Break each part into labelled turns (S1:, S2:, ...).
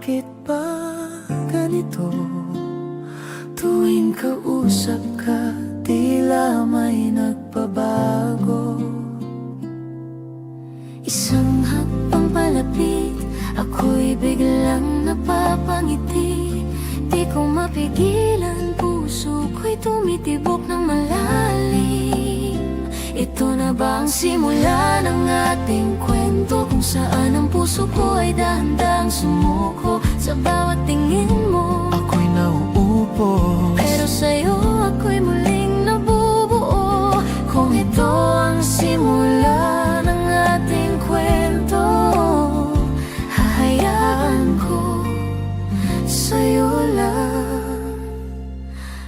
S1: bakit ba ganito? Tuwing kausap ka, tila may nagbabago.
S2: Isang hakbang palapit, ako'y biglang napapangiti. Di ko mapigilan, puso ko'y tumitibok ng malalim. Ito na ba ang simula ng ating kwento, kung saan ang puso ko ay dahan-dahang sumuko sa bawat tingin mo?
S1: Ako'y nauubos,
S2: pero sa'yo ako'y muling nabubuo. Kung ito ang simula ng ating kwento, hahayaan ko sa'yo lang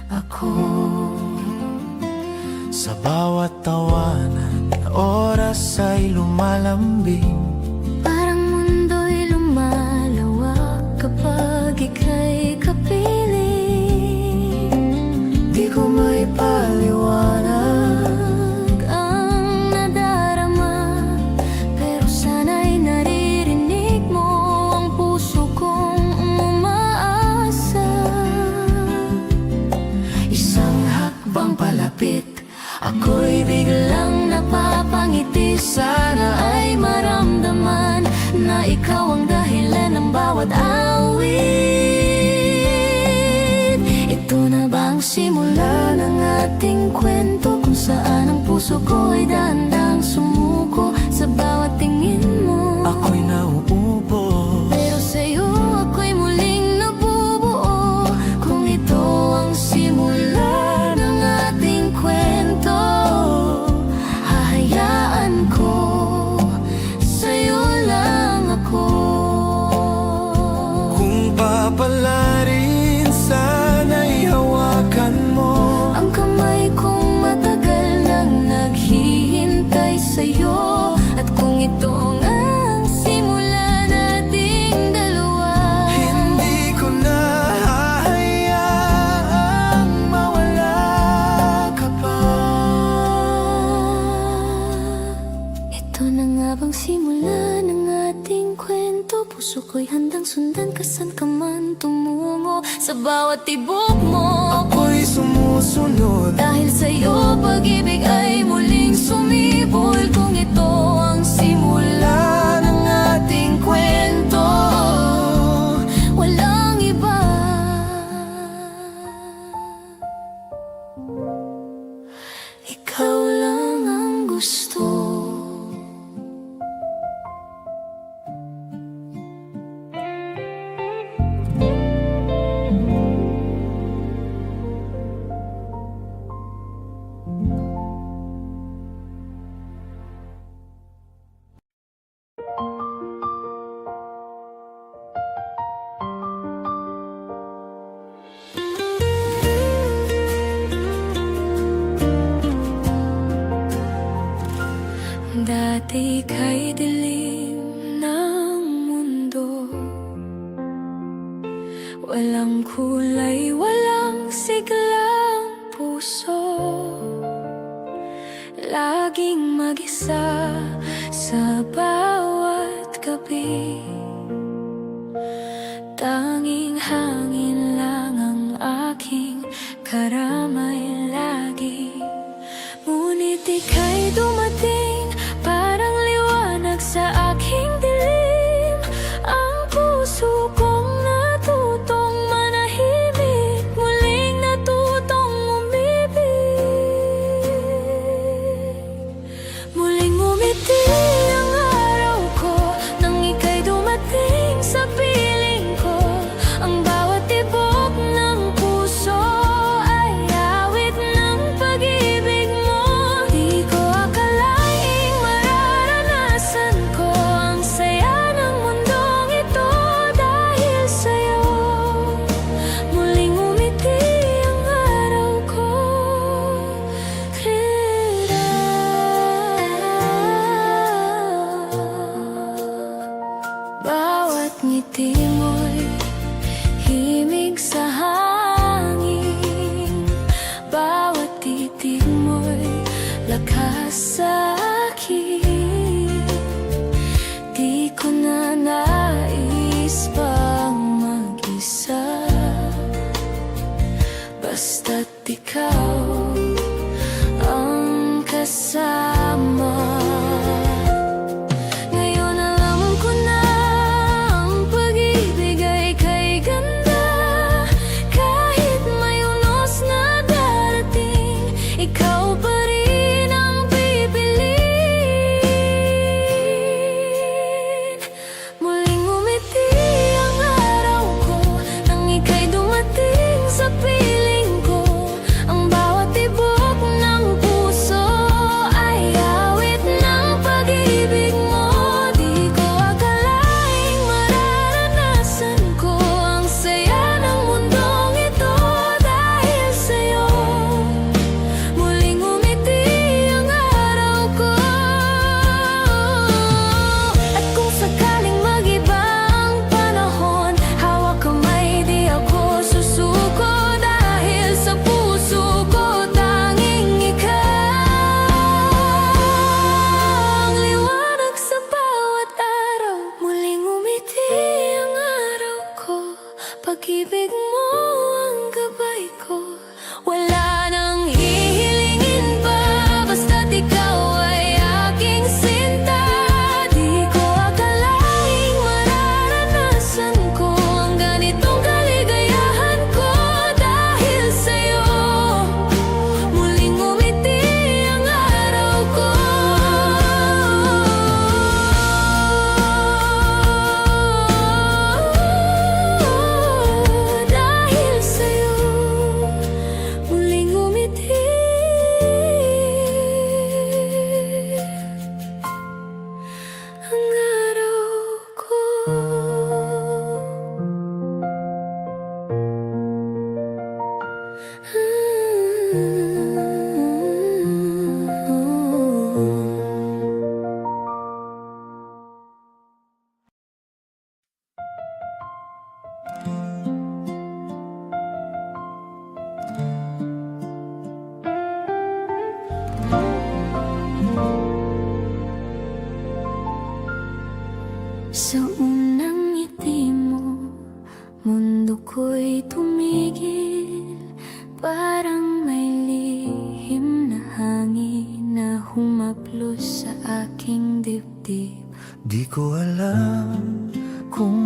S2: ako.
S1: sa bawat tawanan, oras ay lumalambing.
S2: Parang mundo'y lumalawak kapag ika'y kapiling.
S1: Di ko may paliwanag
S2: Ang nadarama, pero sana'y naririnig mo ang puso kong umaasa.
S1: isang hakbang palapit,
S2: Ako'y biglang napapangiti. Sana ay maramdaman na ikaw ang dahilan ng bawat awit. Ito na ba ang simula ng ating kwento, kung saan ang puso ko ay dahan-dahang sumuko sa bawat tingin mo?
S1: ako'y nauubos,
S2: pero sa'yo ako'y muling nabubuo. Kung ito ang simula ng ating kwento, hahayaan ko sa'yo lang ako.
S1: kung papalarin, sana'y hawakan mo.
S2: Ang kamay kong matagal nang naghihintay sa'yo. At kung ito ang simula nating dalawa,
S1: Hindi ko na hahayaang mawala ka pa.
S2: ito na nga bang simula ng ating kwento? Puso ko'y handang sundan ka saan ka man tumungo. Sa bawat tibok mo,
S1: Ako'y sumusunod,
S2: dahil sa'yo pag-ibig ay muling sumibol. Kung ito ang simula ng ating kwento, walang iba. Ikaw lang ang gusto. Dati kay dilim ng mundo, walang kulay, walang siglang puso. Laging mag-isa sa bawat gabi. Tanging hangin lang ang aking karamay lagi. Ngunit ika'y dumating, parang liwanag sa aking dilim. Ang puso kong natutong manahimik, muling natutong umibig. Muling umiti ang araw ko nang ika'y dumating sa piling ko. Ang bawat tibok ng puso ay awit ng pag-ibig mo. Di ko akalaing mararanasan ko ang saya ng mundong ito dahil sa'yo. Muling umiti ang araw ko. Bawat ngiti mo'y himig sa hangin. Bawat titig mo'y lakas sa akin. Di ko na nais pang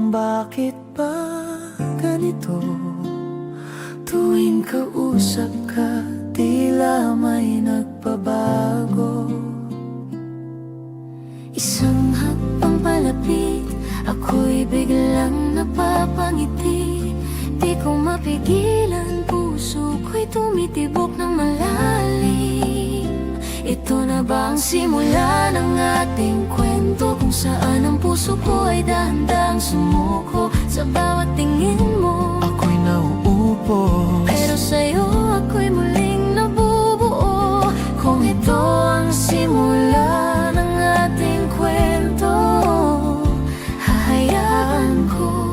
S1: bakit ba ganito? Tuwing kausap ka, tila may nagbabago.
S2: Isang hakbang palapit, ako'y biglang napapangiti. Di ko mapigilan, puso ko'y tumitibok ng malalim. Ito na ba ang simula ng ating kwento, kung saan ang puso ko ay dahan-dahang sumuko sa bawat tingin mo?
S1: Ako'y nauubos,
S2: Pero sa'yo ako'y muling nabubuo. Kung ito ang simula ng ating kwento, hahayaan ko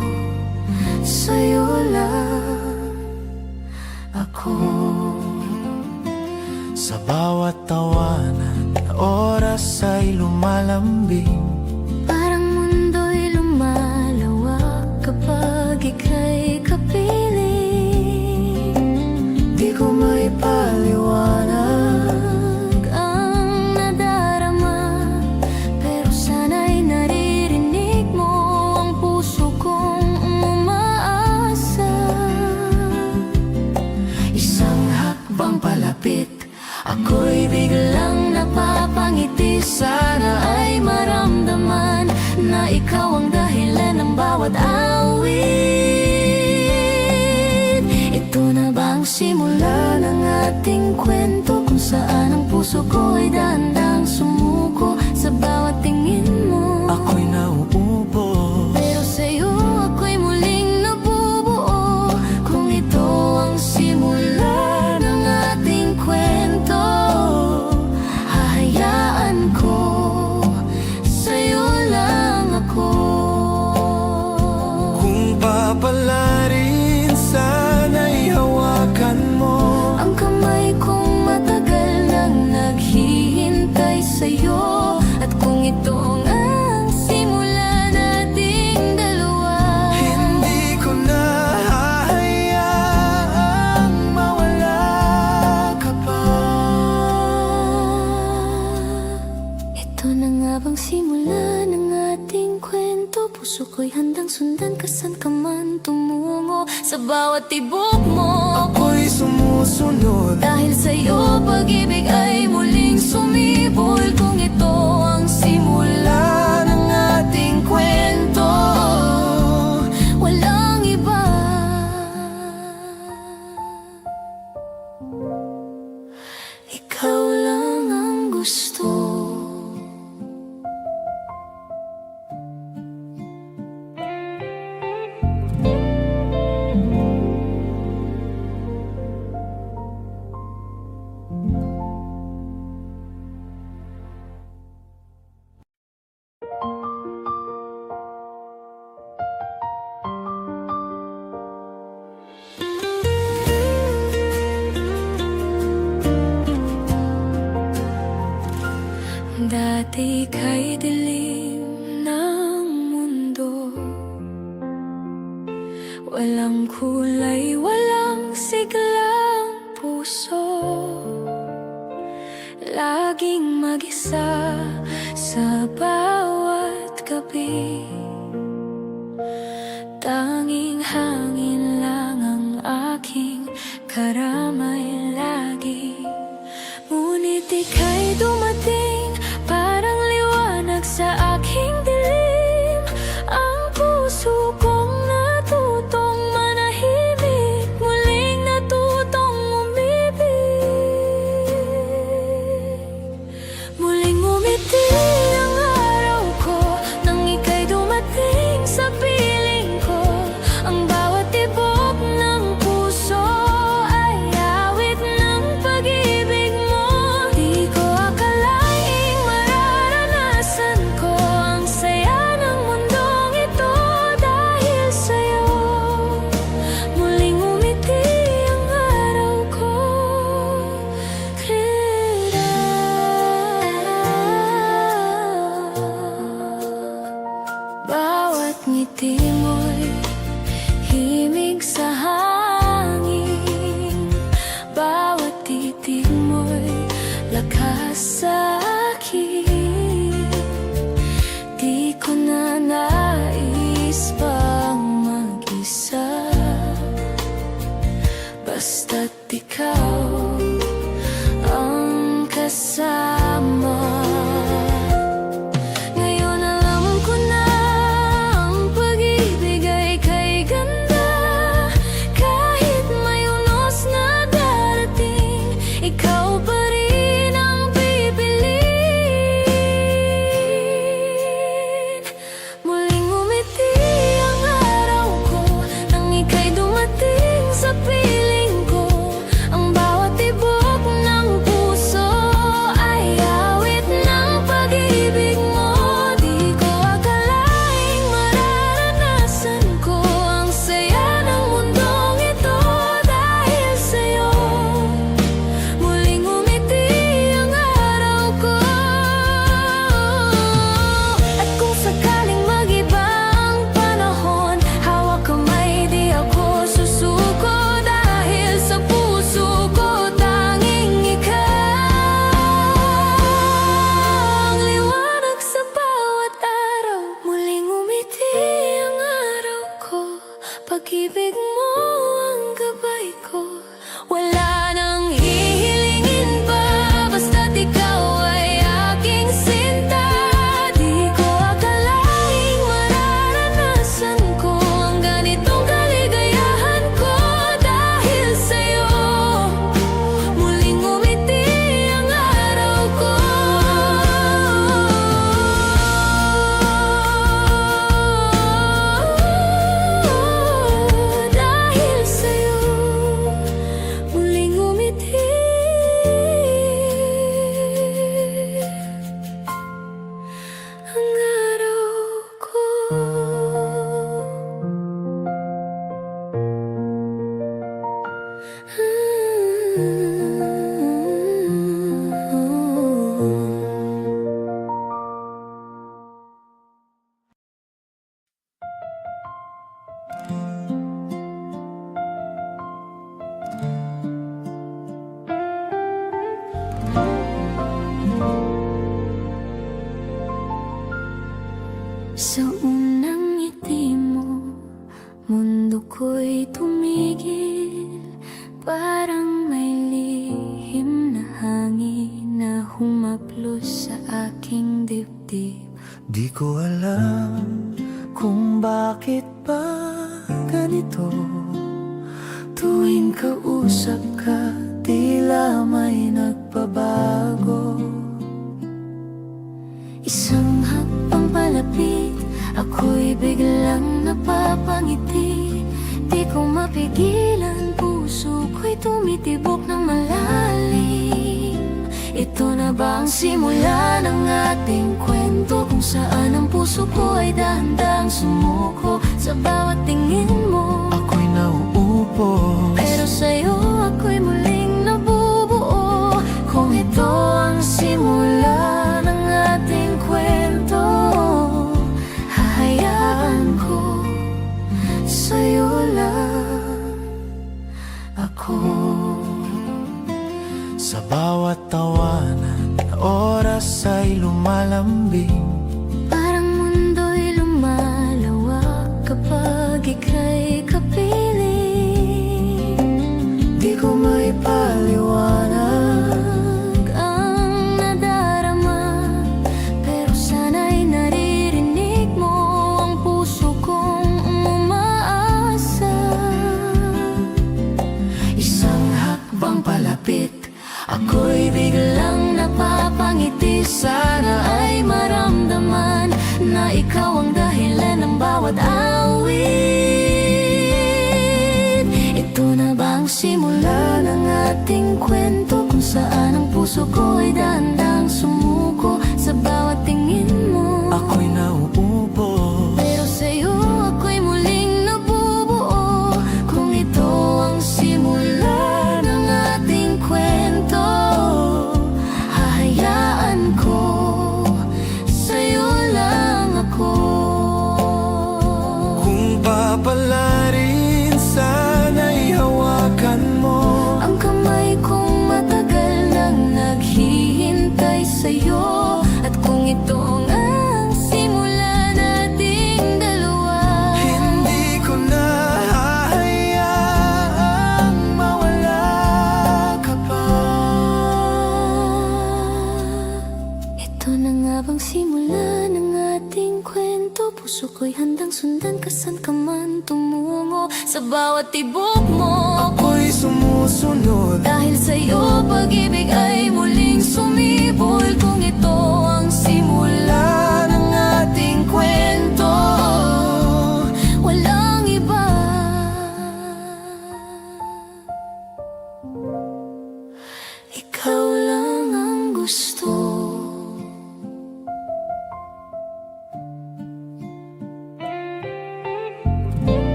S2: sa'yo lang ako.
S1: sa bawat tawanan, oras ay lumalambing.
S2: Parang mundo'y lumalawak kapag ika'y kapiling.
S1: Di ko may paliwanag
S2: Ang nadarama, pero sana'y naririnig mo ang puso kong umaasa.
S1: isang hakbang palapit, ako'y biglang napapangiti.
S2: Sana ay maramdaman na ikaw ang dahilan ng bawat awit. Ito na ba ang simula ng ating kwento, kung saan ang puso ko ay dahan-dahang sumuko sa bawat tingin mo?
S1: Ako'y nauubos,
S2: Pero sa'yo ako'y muling nabubuo. Kung ito ang simula ng ating kwento, hahayaan ko sa'yo lang ako.
S1: kung papalarin, sana'y hawakan mo.
S2: Ang kamay kong matagal nang naghihintay sa'yo. At kung ito ang simula nating dalawa,
S1: Hindi ko na hahayaang mawala ka pa.
S2: ito na nga bang simula ng ating kwento? Puso ko'y handang sundan ka saan ka man tumungo. Sa bawat tibok mo,
S1: Ako'y sumusunod,
S2: dahil sa'yo pag-ibig ay muling sumibol. Kung ito ang simula ng ating kwento, walang iba. Ikaw lang ang gusto. Dati kay dilim ng mundo, walang kulay, walang siglang puso. Laging mag-isa sa bawat gabi. Tanging hangin lang ang aking karamay lagi. Ngunit ika'y dumating, parang liwanag sa aking dilim. Ang puso kong natutong manahimik, muling natutong umibig. Muling umiti ang araw ko, nang ika'y dumating sa piling ko. Ang bawat tibok ng puso ay awit ng pag-ibig mo. Di ko akalaing mararanasan ko ang saya ng mundong ito dahil sa'yo. Muling umiti ang araw ko. Bawat ngiti mo'y himig sa hangin. Bawat titig mo'y lakas sa akin. Di ko na nais pa Pag-ibig mo ang gabay ko, wala nang hihilingin pa, basta't ikaw ay aking sinta. Di ko akalaing mararanasan ko ang ganitong kaligayahan ko. Dahil sa'yo, muling umiti ang araw ko. Dahil sa'yo, muling umiti ang araw ko. Sa unang ngiti mo, mundo ko'y tumigil. Parang may lihim na hangin na humaplos sa aking dibdib.
S1: Di ko alam kung bakit ba ganito. Tuwing kausap ka, tila may nagbabago.
S2: Isang hakbang palapit, ako'y biglang napapangiti. Di ko mapigilan, puso ko'y tumitibok ng malalim. Ito na ba ang simula ng ating kwento, kung saan ang puso ko ay dahan-dahang sumuko sa bawat tingin mo?
S1: Ako'y nauupo,
S2: Pero sa'yo ako'y muling nabubuo. Kung ito ang simula ng ating kwento, hahayaan ko sa'yo lang ako.
S1: sa bawat tawanan, oras ay lumalambing.
S2: Parang mundo'y lumalawak kapag ika'y kapiling.
S1: Di ko maipaliwanag
S2: Ang nadarama, pero sana'y naririnig mo ang puso kong umaasa.
S1: isang hakbang palapit,
S2: Ako'y biglang napapangiti. Sana ay maramdaman na ikaw ang dahilan ng bawat awit. Ito na ba ang simula ng ating kwento, kung saan ang puso ko ay dahan-dahang sumuko sa bawat tingin mo?
S1: ako'y nauupo.
S2: Pero sa'yo ako'y muling nabubuo. Kung ito ang simula ng ating kwento, hahayaan ko sa'yo lang ako.
S1: Kung papalarin, sana'y hawakan mo.
S2: Ang kamay kong matagal nang naghihintay sa'yo. At kung ito ang simula nating dalawa,
S1: Hindi ko na hahayaang mawala ka pa.
S2: ito na nga bang simula ng ating kwento? Puso ko'y handang sundan ka saan ka man tumungo. Sa bawat tibok mo,
S1: Ako'y sumusunod.
S2: dahil sa'yo pag-ibig ay muling sumibol. Kung ito ang simula ng ating kwento, walang iba. Ikaw lang ang gusto.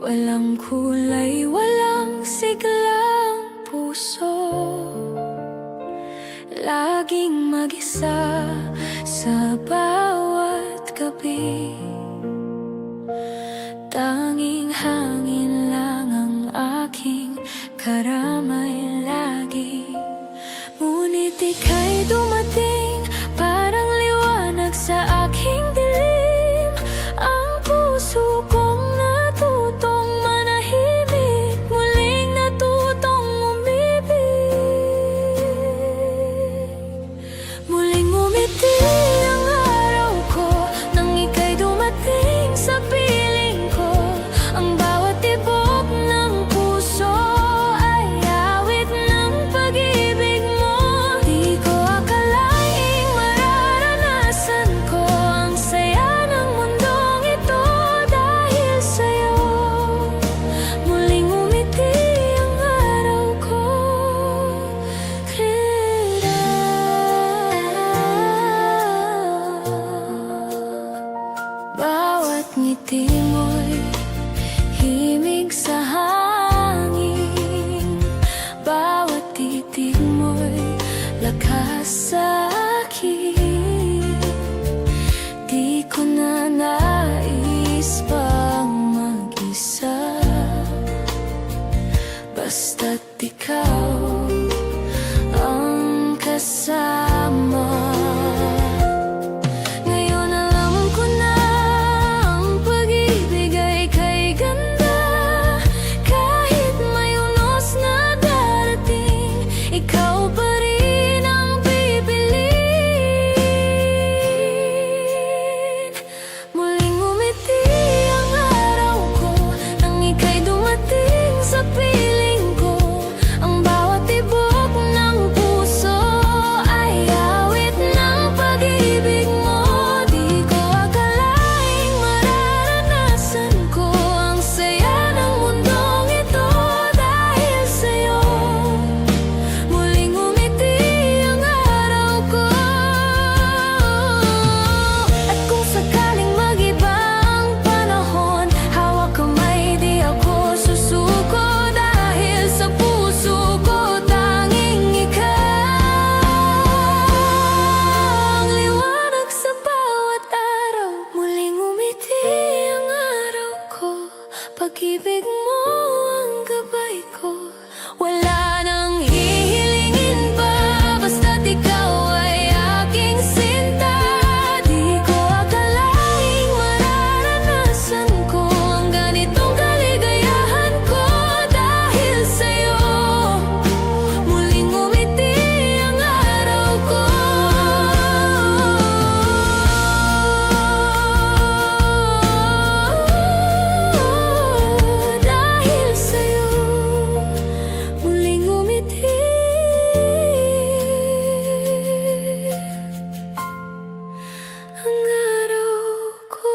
S2: Walang kulay, walang siglang puso, laging mag-isa sa bawat gabi. Tanging hangin lang ang aking karamay lagi. Ngunit ika'y dumating, parang liwanag sa aking dilim. Ang puso kong natutong manahimik, muling natutong umibig. Muling umiti ang araw ko nang ika'y dumating sa piling ko. Ang bawat tibok ng puso ay awit ng pag-ibig mo. Di ko akalaing mararanasan ko ang saya ng mundong ito dahil sa'yo. Muling umiti ang araw ko, Clara. Bawat ngiti mo'y himig sa hangin, bawat titig mo'y lakas sa akin. Di ko na nais pang mag-isa, basta't ikaw ang kasama. Ngayon alam ko na ang pag-ibig ay kay ganda. Kahit may unos na darating, ikaw pa rin ang pipiliin. Muling umiti ang araw ko nang ika'y dumating sa piling ko. Ang bawat tibok ng puso ay awit ng pag-ibig mo. Di ko akalaing mararanasan ko ang saya ng mundong ito dahil sa'yo. Muling umiti ang araw ko. At kung sakaling mag-iba ang panahon, hawak kamay, di ako susuko. Dahil sa puso ko tanging ikaw ang liwanag sa bawat araw. Muling umiti ang araw ko, pag-ibig mo ang gabay ko. Wala nang hihilingin pa, basta't ikaw ay aking sinta. Di ko akalaing mararanasan ko ang ganitong kaligayahan ko dahil sa'yo. Muling umiti ang araw ko, dahil sa'yo. Muling umiti ang araw ko.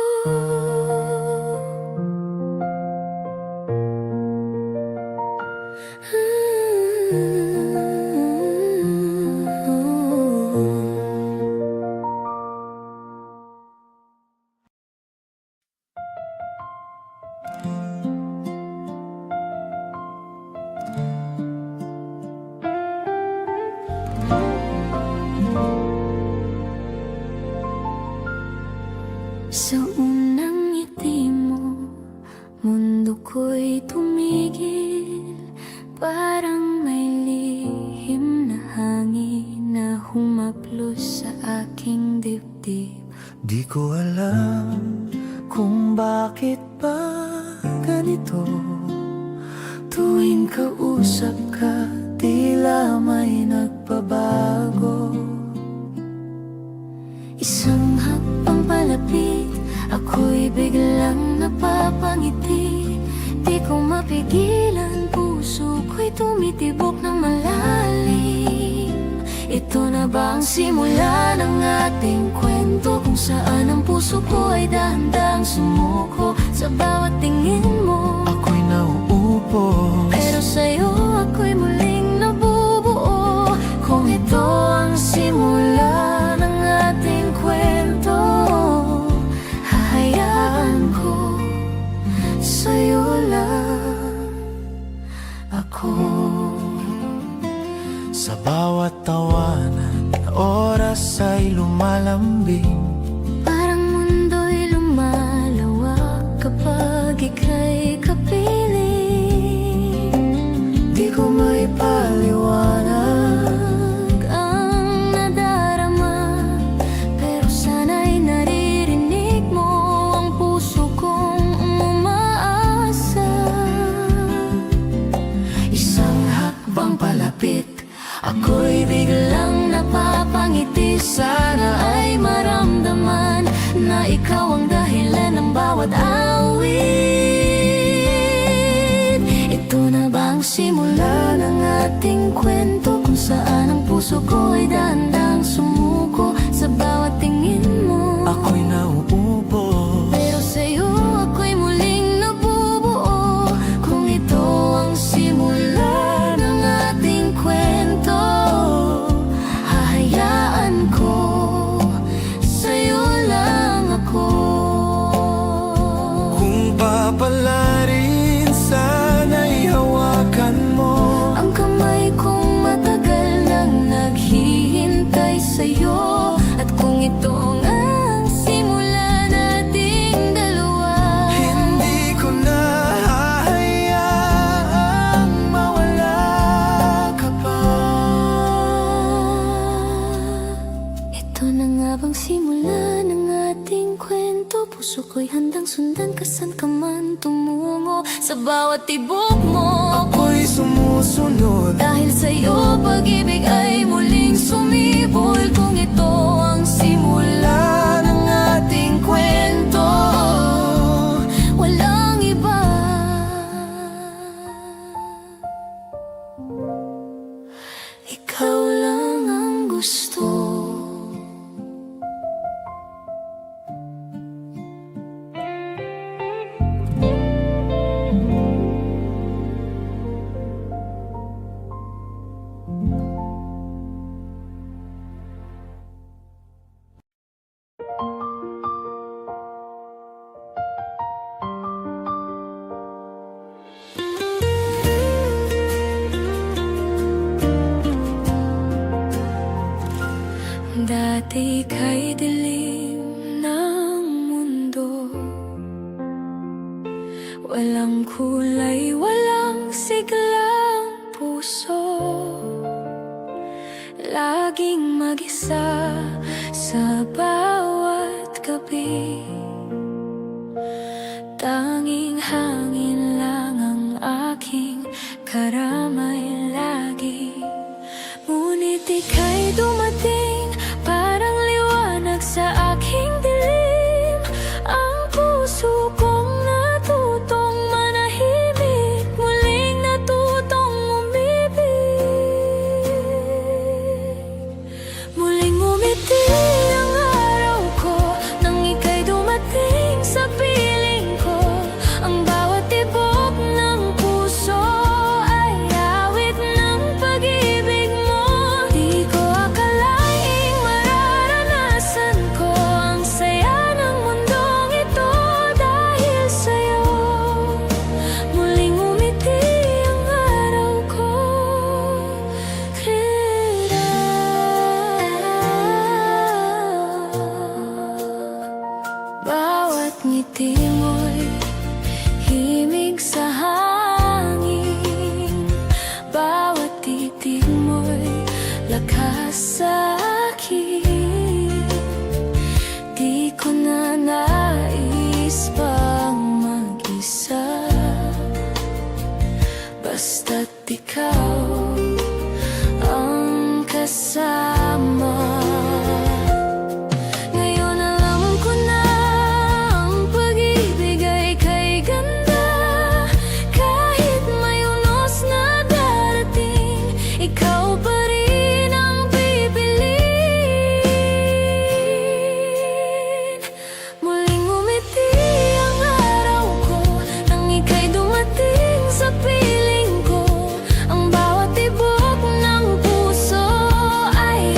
S2: Sa unang ngiti mo, mundo ko'y tumigil. Parang may lihim na hangin na humaplos sa aking dibdib.
S1: Di ko alam kung bakit ba ganito. Tuwing kausap ka, tila may nagbabago.
S2: Isang hakbang palapit, ako'y biglang napapangiti. Di ko mapigilan, puso ko'y tumitibok ng malalim. Ito na ba ang simula ng ating kwento, kung saan ang puso ko ay dahan-dahang sumuko sa bawat tingin mo?
S1: Ako'y nauupo,
S2: Pero sa'yo ako'y muling nabubuo. Kung ito ang simula ng ating kwento, hahayaan ko sa'yo ako.
S1: Sa bawat tawanan, oras ay lumalambing.
S2: Parang mundo'y lumalawak kapag ika'y kapiling.
S1: Di ko maipaliwanag
S2: Ang nadarama, pero sana'y naririnig mo ang puso kong umaasa.
S1: isang hakbang palapit, ako'y biglang napapangiti.
S2: Sana ay maramdaman na ikaw ang dahilan ng bawat awit. Ito na bang simula ng ating kwento, kung saan ang puso ko ay dahan-dahang sumuko sa bawat tingin mo?
S1: Ako'y nauubos,
S2: Pero sa'yo ako'y muling nabubuo. Kung ito ang simula ng ating kwento, hahayaan ko sa'yo lang ako.
S1: kung papalarin, sana'y hawakan mo.
S2: Ang kamay kong matagal nang naghihintay sa'yo. At kung ito ang simula nating dalawa,
S1: Hindi ko na hahayaang mawala ka pa.
S2: ito na nga bang simula ng ating kwento? Puso ko'y handang sundan ka saan ka man tumungo. Sa bawat tibok mo,
S1: Ako'y sumusunod.
S2: dahil sa'yo pag-ibig ay muling sumibol. Kung ito ang simula ng ating kwento, walang iba. Ikaw lang ang gusto. Dati kay dilim ng mundo, walang kulay, walang siglang puso. Laging mag-isa sa bawat gabi. Tanging hangin lang ang aking karamay lagi. Ngunit ika'y dumating, parang liwanag sa aking dilim. Ang puso kong natutong manahimik, muling natutong umibig. Muling umiti ang araw ko nang ika'y dumating sa piling ko. Ang bawat tibok ng puso ay awit ng pag-ibig mo. Di ko akalaing mararanasan ko ang saya ng mundong ito dahil sa'yo. Muling umiti ang araw ko. Bawat ngiti mo'y himig sa hangin. Bawat titig mo'y lakas sa akin. Di ko na nais pang mag-isa, basta't ikaw ang kasama. Ngayon alam ko na ang pag-ibig ay kay ganda. Kahit may unos na darating, ikaw pa rin ang pipiliin. Muling umiti ang araw ko nang ika'y dumating sa piling ko. Ang bawat tibok ng puso ay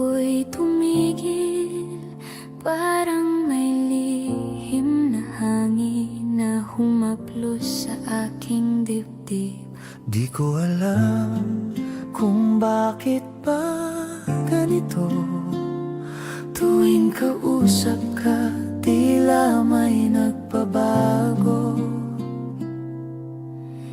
S2: ako'y tumigil, parang may lihim na hangin na humaplos sa aking dibdib.
S1: Di ko alam kung bakit ba ganito. Tuwing kausap ka, tila may nagbabago.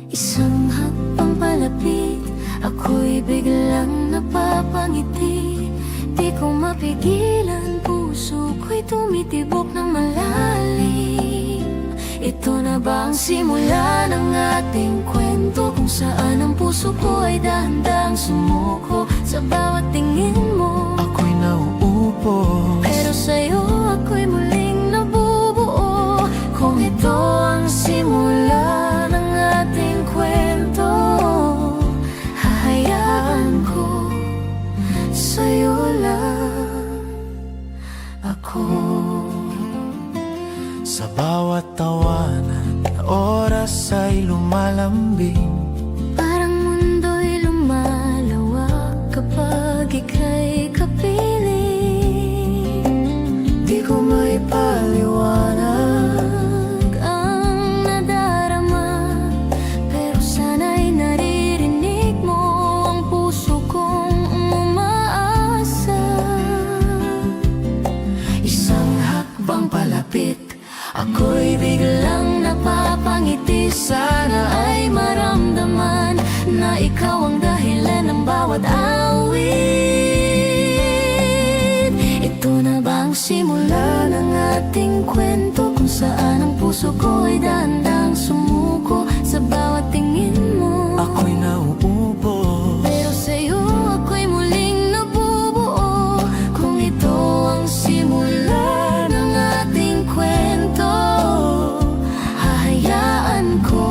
S2: Isang hakbang palapit, ako'y biglang napapangiti. Di ko mapigilan, puso ko'y tumitibok ng malalim. Ito na ba ang simula ng ating kwento, kung saan ang puso ko ay dahan-dahang sumuko sa bawat tingin mo?
S1: Ako'y nauupo,
S2: Pero sa'yo ako'y muling nabubuo. Kung ito ang simula ng ating kwento, hahayaan ko sa'yo lang ako.
S1: sa bawat tawanan, oras ay lumalambing.
S2: Parang mundo'y lumalawak kapag ika'y kapiling.
S1: Di ko may paliwanag
S2: Ang nadarama, pero sana'y naririnig mo ang puso kong umaasa.
S1: isang hakbang palapit, ako'y biglang napapangiti.
S2: Sana ay maramdaman na ikaw ang dahilan ng bawat awit. Ito na ba ang simula ng ating kwento, kung saan ang puso ko ay dahan-dahang sumuko sa bawat tingin mo?
S1: Ako'y nauupo,
S2: Pero sa'yo ako'y muling nabubuo. Kung ito ang simula ng ating kwento, hahayaan ko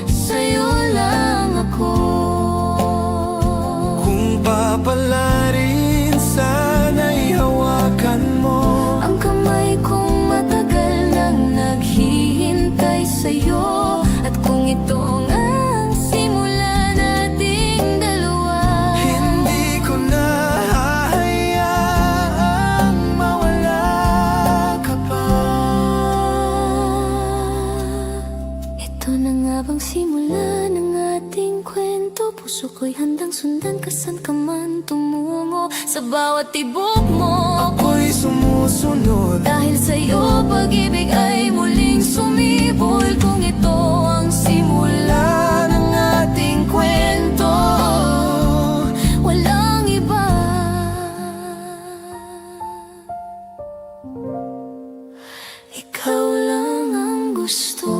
S2: sa'yo lang ako.
S1: kung papalarin, sana'y hawakan mo.
S2: Ang kamay kong matagal nang naghihintay sa'yo. At kung ito ang simula nating dalawa,
S1: Hindi ko na hahayaang mawala ka pa.
S2: ito na nga bang simula ng ating kwento? Puso ko'y handang sundan ka saan ka man tumungo. Sa bawat tibok mo,
S1: Ako'y sumusunod,
S2: dahil sa'yo pag-ibig ay muling sumibol. Kung ito ang simula ng ating kwento, walang iba. Ikaw lang ang gusto.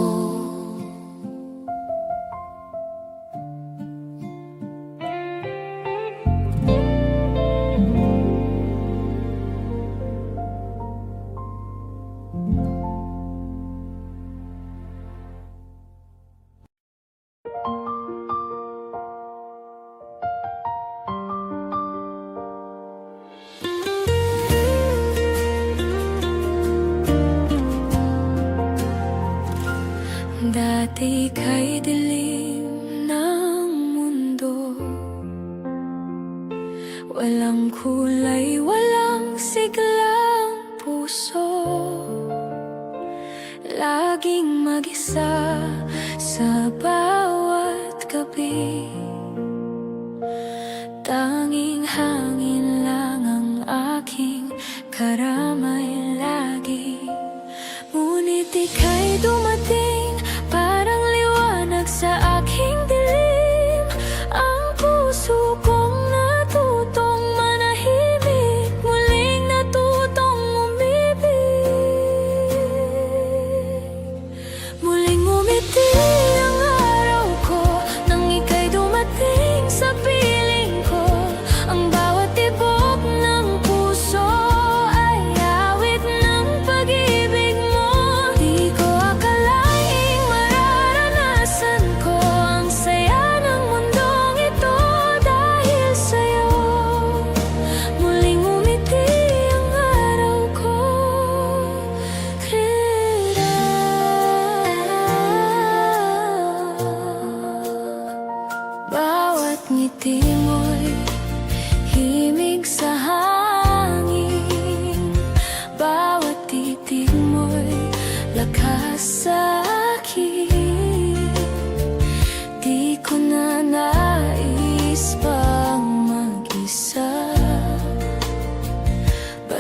S2: Dati kay dilim ng mundo, walang kulay, walang siglang puso. Laging mag-isa sa bawat gabi. Tanging hangin lang ang aking karamay lagi. Ngunit ika'y dumating, parang liwanag sa aking dilim. Ang puso kong natutong manahimik, muling natutong umibig. Muling umiti ang araw ko, nang ika'y dumating sa piling ko. Ang bawat tibok ng puso ay awit ng pag-ibig mo. Di ko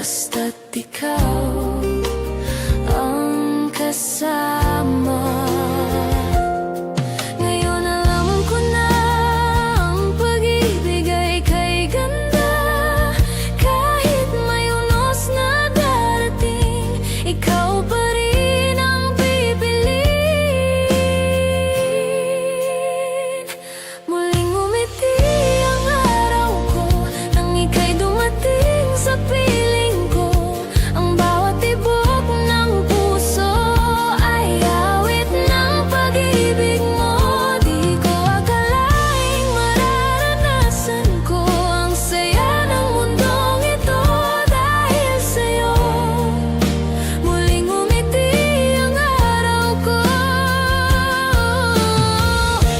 S2: basta't ikaw ang kasama. Ngayon alam ko na ang pag-ibig ay kay ganda. Kahit may unos na darating, ikaw pa rin ang pipiliin. Muling umiti ang araw ko nang ika'y dumating sa piling ko. Ang bawat tibok ng puso ay awit ng pag-ibig mo. Di ko akalaing mararanasan ko ang saya ng mundong ito dahil sa'yo. Muling umiti ang araw ko.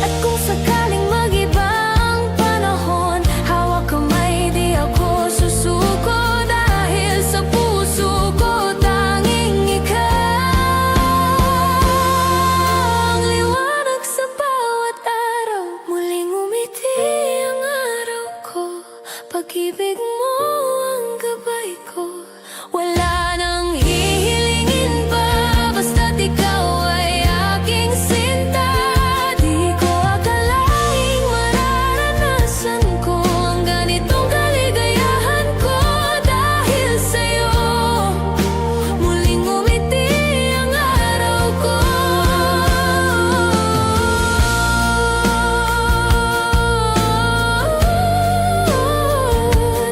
S2: At kung sakaling mag-iba ang panahon, hawak kamay, di ako susuko. Dahil sa puso ko tanging ikaw ang liwanag sa bawat araw. Muling umiti ang araw ko, pag-ibig mo ang gabay ko. Wala nang hihilingin pa, basta't ikaw ay aking sinta. Di ko akalaing mararanasan ko ang ganitong kaligayahan ko dahil sa'yo. Muling umiti ang araw ko.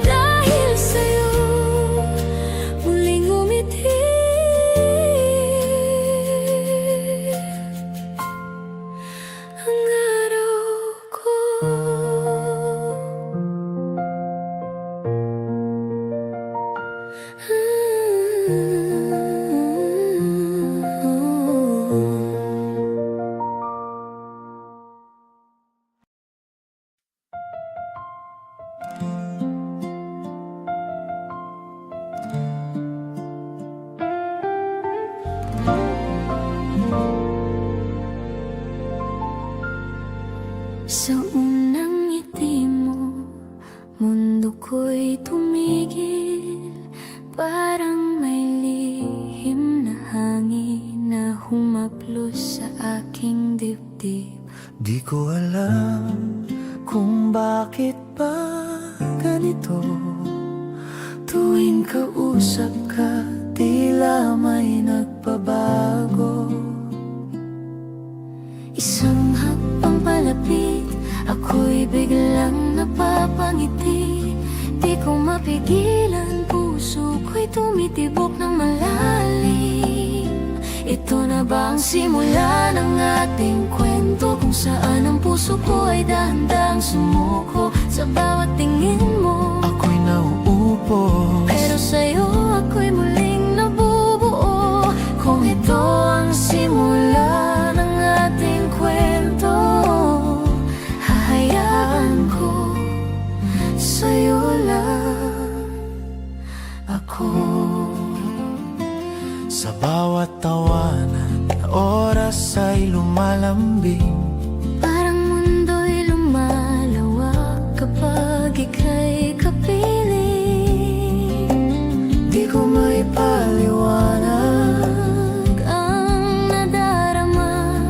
S2: Dahil sa'yo, muling umiti ang araw ko. Sa unang ngiti mo, mundo ko'y tumigil. Parang may lihim na hangin na humaplos sa aking dibdib.
S1: Di ko alam kung bakit ba ganito. Tuwing kausap ka, tila may nagbabago.
S2: Isang hakbang palapit, ako'y biglang napapangiti. Di ko mapigilan, puso ko'y tumitibok ng malalim. Ito na ba ang simula ng ating kwento, kung saan ang puso ko ay dahan-dahang sumuko sa bawat tingin mo?
S1: Ako'y nauupo,
S2: Pero sa'yo ako'y muling nabubuo. Kung ito ang simula ng ating kwento, hahayaan ko sa'yo lang ako.
S1: sa bawat tawanan, oras ay lumalambing.
S2: Parang mundo'y lumalawak kapag ika'y kapiling.
S1: Di ko may paliwanag
S2: Ang nadarama,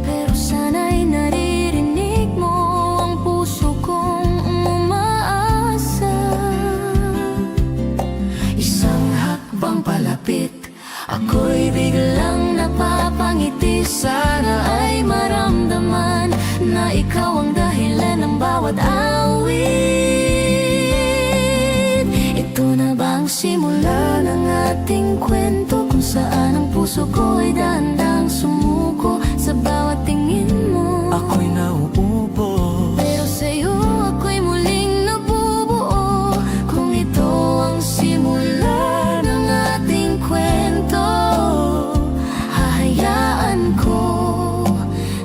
S2: pero sana'y naririnig mo ang puso kong umaasa.
S1: isang hakbang palapit,
S2: Ako'y biglang napapangiti. Sana ay maramdaman na ikaw ang dahilan ng bawat awit. Ito na ba ang simula ng ating kwento, kung saan ang puso ko ay dahan-dahang sumuko sa bawat tingin mo?
S1: ako'y nauupo.
S2: Pero sa'yo ako'y muling nabubuo. Kung ito ang simula ng ating kwento, hahayaan ko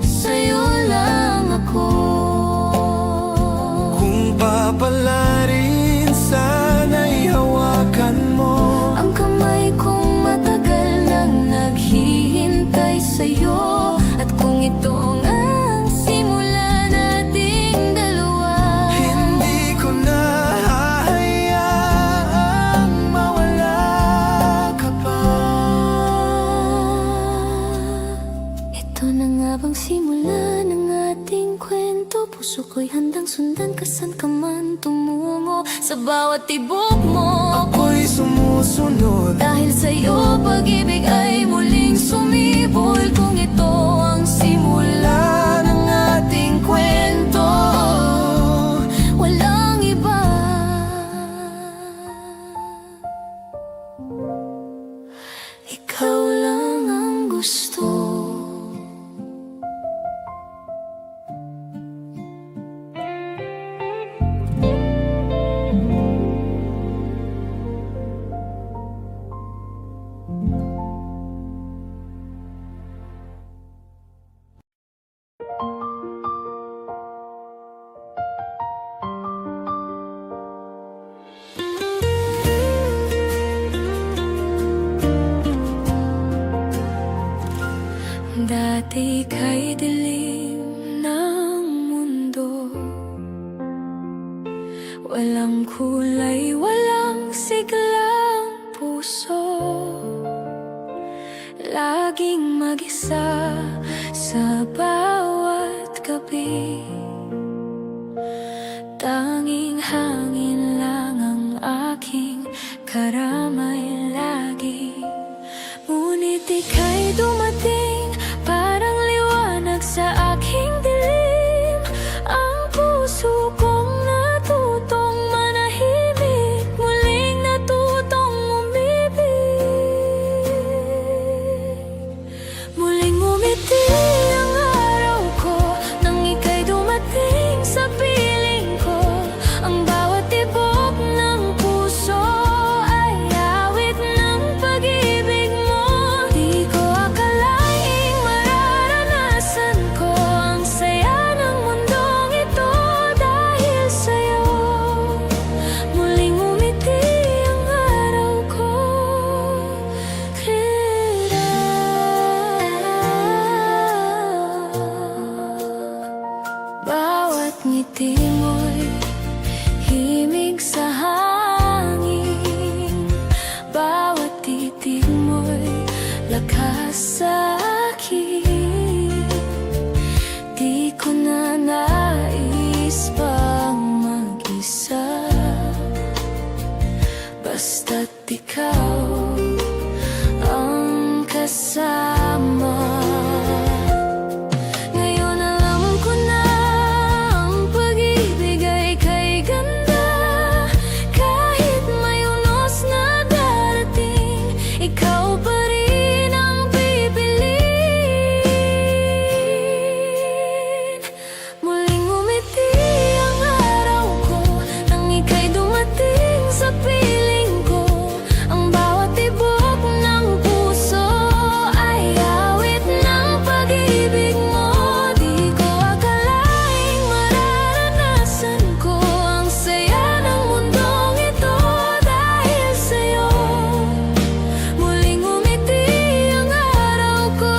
S2: sa'yo lang ako.
S1: Kung papalarin, sana'y hawakan mo.
S2: Ang kamay kong matagal nang naghihintay. Sa bawat tibok mo
S1: ako'y sumusunod.
S2: dahil sa'yo pag-ibig ay muling sumibol. Kung ito ang simula ng ating kwento, walang iba. Ikaw lang ang gusto. Dati kay dilim ng mundo, walang kulay, walang siglang puso. Laging mag-isa sa bawat gabi, tanging hangin lang ang aking karamay lagi. Ngunit ika'y dumating, parang liwanag sa aking dilim. Ang puso kong natutong manahimik, muling natutong umibig. Muling umiti ang araw ko nang ika'y dumating sa piling ko. Ang bawat tibok ng puso ay awit ng pag-ibig mo. Di ko akalaing mararanasan ko ang saya ng mundong ito dahil sa'yo. Muling umiti ang araw ko. Bawat ngiti mo'y himig sa hangin, bawat titig mo'y lakas sa akin. Di ko na nais pang mag-isa, basta't ikaw ang kasama. Ngayon alam ko na ang pag-ibig ay kay ganda. Kahit may unos na darating, ikaw pa rin ang pipiliin. Muling umiti ang araw ko nang ika'y dumating sa piling ko. Ang bawat tibok ng puso ay awit ng pag-ibig mo. Di ko akalaing mararanasan ko ang saya ng mundong ito dahil sa'yo. Muling umiti ang araw ko.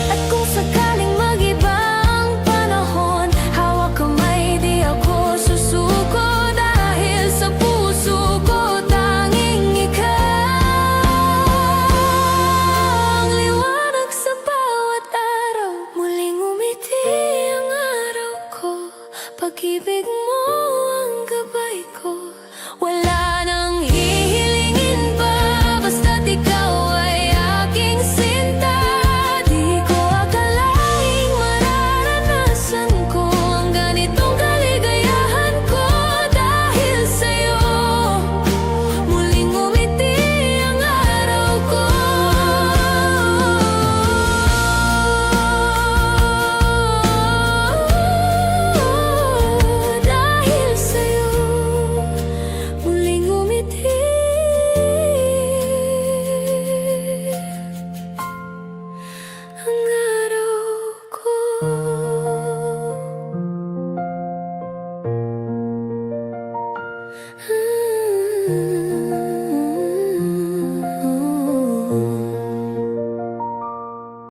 S2: At kung sakaling mag-iba ang panahon, hawak kamay, di ako susuko. Dahil sa puso ko tanging ikaw ang liwanag sa bawat araw. Muling umiti ang araw ko, pag-ibig mo ang gabay ko. Wala nang hihilingin pa, basta't ikaw ay aking sinta. Di ko akalaing mararanasan ko ang ganitong kaligayahan ko dahil sa'yo. Muling umiti ang araw ko. Dahil sa'yo, muling umiti ang araw ko. Ah.